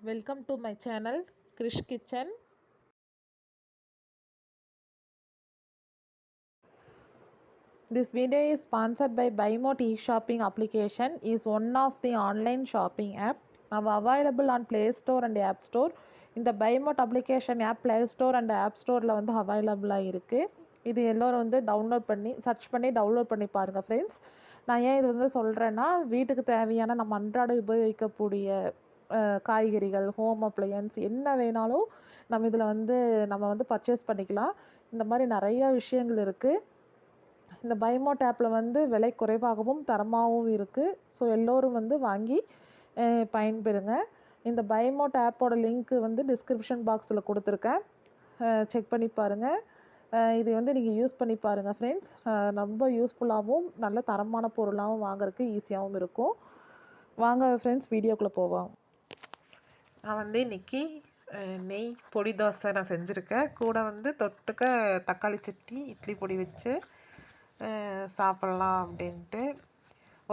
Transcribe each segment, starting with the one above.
Welcome to my channel Krish Kitchen. This video is sponsored by BuyMote e-shopping application is one of the online shopping app now available on Play Store and App Store. இந்த BuyMote application app Play Store and App Storeல வந்து அவைலபிளாக இருக்குது. இது எல்லோரும் வந்து download பண்ணி search பண்ணி download பண்ணி பாருங்கள் ஃப்ரெண்ட்ஸ். நான் ஏன் இது வந்து சொல்கிறேன்னா வீட்டுக்கு தேவையான நம்ம அன்றாட உபயோகிக்கக்கூடிய காய்கறிகள், ஹோம் அப்ளையன்ஸ் என்ன வேணாலும் நம்ம வந்து பர்ச்சேஸ் பண்ணிக்கலாம். இந்த மாதிரி நிறைய விஷயங்கள் இருக்குது. இந்த பைமோட் ஆப்பில் வந்து விலை குறைவாகவும் தரமாகவும் இருக்குது. ஸோ எல்லோரும் வந்து வாங்கி பயன்பெறுங்க. இந்த பைமோட் ஆப்போட லிங்க்கு வந்து டிஸ்கிரிப்ஷன் பாக்ஸில் கொடுத்துருக்கேன். செக் பண்ணி பாருங்கள். இது வந்து நீங்கள் யூஸ் பண்ணி பாருங்கள் ஃப்ரெண்ட்ஸ். ரொம்ப யூஸ்ஃபுல்லாகவும் நல்ல தரமான பொருளாகவும் வாங்குறதுக்கு ஈஸியாகவும் இருக்கும். வாங்க ஃப்ரெண்ட்ஸ் வீடியோக்குள்ளே போவோம். நான் வந்து இன்றைக்கி நெய் பொடி தோசை நான் செஞ்சுருக்கேன். கூட வந்து தொட்டுக்க தக்காளி சட்னி இட்லி பொடி வச்சு சாப்பிட்லாம் அப்படின்ட்டு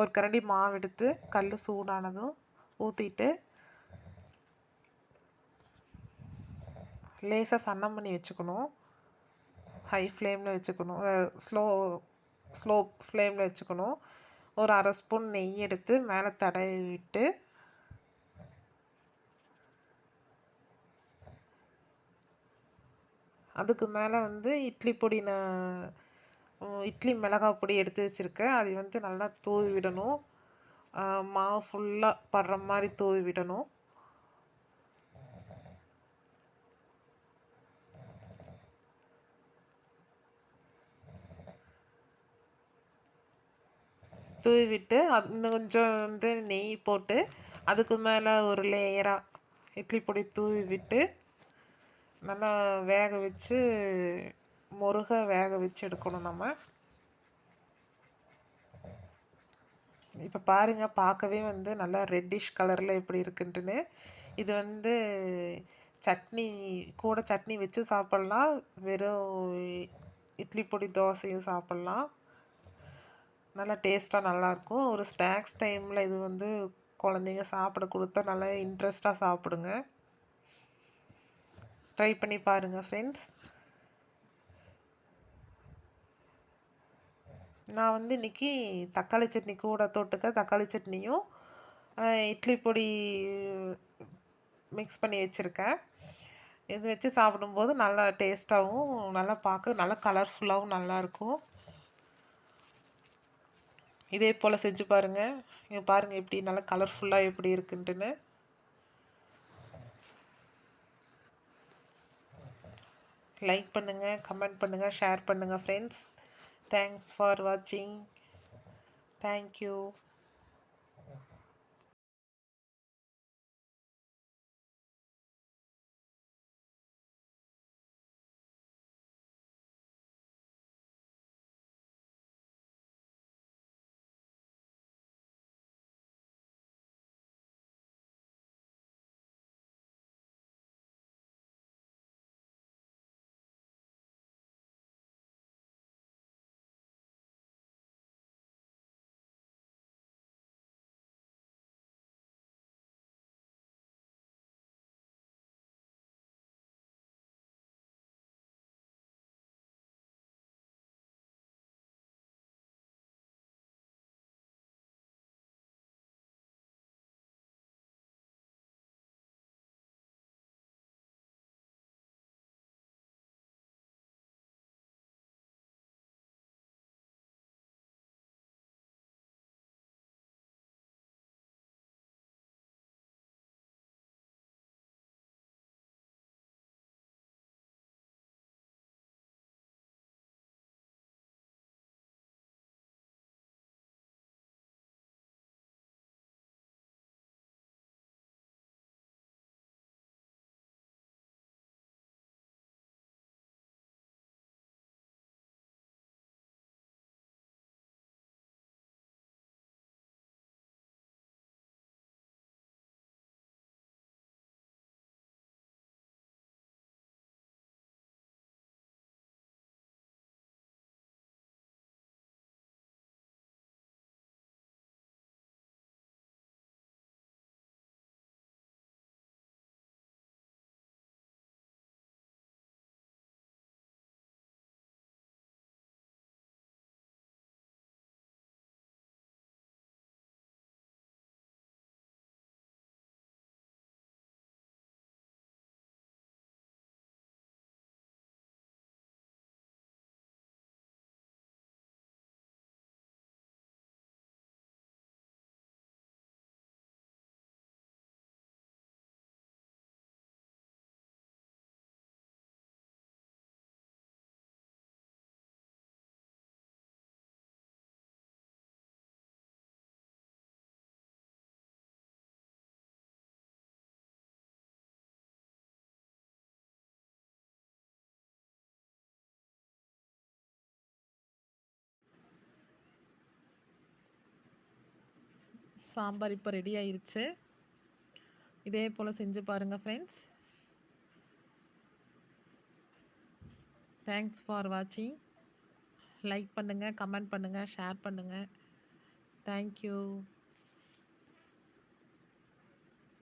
ஒரு கரண்டி மாவு எடுத்து கல் சூடானதும் ஊற்றிட்டு லேசாக சன்னம் பண்ணி வச்சுக்கணும். ஹை ஃப்ளேமில் வச்சுக்கணும், ஸ்லோ ஃப்ளேமில் வச்சுக்கணும். ஒரு அரை ஸ்பூன் நெய் எடுத்து மேலே தடவி விட்டு அதுக்கு மேலே வந்து இட்லி பொடி இட்லி மிளகாய் பொடி எடுத்து வச்சுருக்கேன். அதை வந்து நல்லா தூவி விடணும். மாவு ஃபுல்லாக படுற மாதிரி தூவி விடணும். தூவி விட்டு அது இன்னும் கொஞ்சம் வந்து நெய் போட்டு அதுக்கு மேலே ஒரு லேயராக இட்லி பொடி தூவி விட்டு நல்லா வேக வச்சு வேக வச்சு எடுக்கணும் நம்ம. இப்போ பாருங்கள், பார்க்கவே வந்து நல்லா ரெட்டிஷ் கலரில் எப்படி இருக்குன்ட்டுன்னு. இது வந்து சட்னி வச்சு சாப்பிட்லாம், வெறும் இட்லி பொடி தோசையும் சாப்பிட்லாம். நல்லா டேஸ்ட்டாக நல்லாயிருக்கும். ஒரு ஸ்நாக்ஸ் டைமில் இது வந்து குழந்தைங்க சாப்பிட கொடுத்தா நல்லா இன்ட்ரெஸ்ட்டாக சாப்பிடுங்க. ட்ரை பண்ணி பாருங்கள் ஃப்ரெண்ட்ஸ். நான் வந்து இன்றைக்கி தக்காளி சட்னி கூட தொட்டுக்க தக்காளி சட்னியும் இட்லி பொடி மிக்ஸ் பண்ணி வச்சுருக்கேன். இது வச்சு சாப்பிடும்போது நல்லா டேஸ்ட்டாகவும் நல்லா பார்க்க நல்லா கலர்ஃபுல்லாகவும் நல்லாயிருக்கும். இதே போல் செஞ்சு பாருங்கள். இங்கே பாருங்கள் எப்படி நல்லா கலர்ஃபுல்லாக எப்படி இருக்குன்ட்டுன்னு. லைக் பண்ணுங்கள், கமெண்ட் பண்ணுங்கள், ஷேர் பண்ணுங்கள் ஃப்ரெண்ட்ஸ். தேங்க்ஸ் ஃபார் வாட்சிங். தேங்க்யூ. சாம்பார் இப்போ ரெடி ஆயிருச்சு. இதே போல் செஞ்சு பாருங்கள் ஃப்ரெண்ட்ஸ். தேங்க்ஸ் ஃபார் வாட்சிங். லைக் பண்ணுங்கள், கமெண்ட் பண்ணுங்கள், ஷேர் பண்ணுங்கள். தேங்க்யூ.